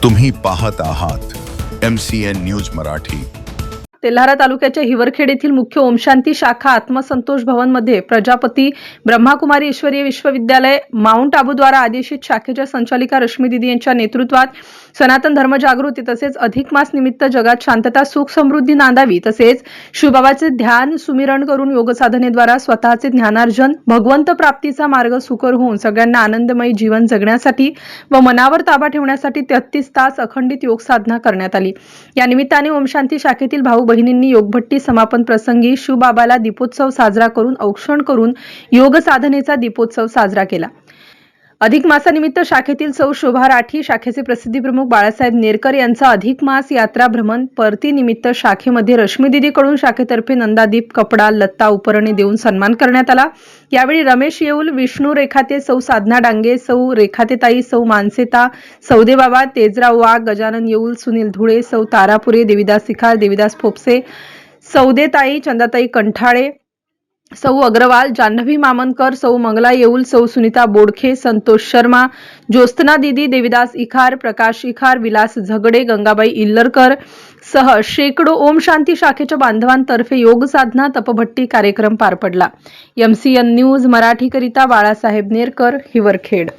तुम्ही पाहत आहात MCN न्यूज मराठी। तेल्हारा तालुक्याच्या हिवरखेड येथील मुख्य ओम शांती शाखा आत्मसंतोष भवन मध्ये प्रजापती ब्रह्माकुमारी ईश्वरीय विश्वविद्यालय माउंट आबू द्वारा आदेशित शाखेच्या संचालिका रश्मी दिदी यांच्या नेतृत्वात सनातन धर्म जागृती तसेच अधिक मास निमित्त जगात शांतता सुख समृद्धी नांदावी तसेच शिवबाबाचे ध्यान सुमिरण करून योग साधनेद्वारा स्वतःचे ज्ञानार्जन भगवंत प्राप्तीचा मार्ग सुकर होऊन सगळ्यांना आनंदमयी जीवन जगण्यासाठी व मनावर ताबा ठेवण्यासाठी 33 तास अखंडित योग साधना करण्यात आली। या निमित्ताने ओम शांती शाखेतील भाऊ बहिणींनी योगभट्टी समापन प्रसंगी शिवबाबाला दीपोत्सव साजरा करून औक्षण करून योग साधनेचा दीपोत्सव साजरा केला। अधिक मासानिमित्त शाखेतील सौ शोभा राठी शाखेचे प्रसिद्धी प्रमुख बाळासाहेब नेरकर यांचा अधिक मास यात्रा भ्रमण परती निमित्त शाखेमध्ये रश्मी दिदीकडून शाखेतर्फे नंदादीप कपडा लत्ता उपरणे देऊन सन्मान करण्यात आला। यावेळी रमेश येऊल विष्णू रेखाते सौ साधना डांगे सौ रेखातेताई सौ मानसेता सौदेबाबा तेजराव वाघ गजानन येऊल सुनील धुळे सौ तारापुरे देविदास शिखार देविदास फोपसे सौदेताई चंदाताई कंठाळे सौ अग्रवाल जान्हवी मामनकर सौ मंगला येऊल सौ सुनीता बोडखे संतोष शर्मा ज्योत्सना दीदी देविदास इखार प्रकाश इखार विलास झगडे गंगाबाई इल्लरकर सह शेकडो ओम शांती शाखेच्या बांधवांतर्फे योग साधना तपभट्टी कार्यक्रम पार पडला। MCN न्यूज मराठी करिता बाळासाहेब नेरकर हिवरखेड।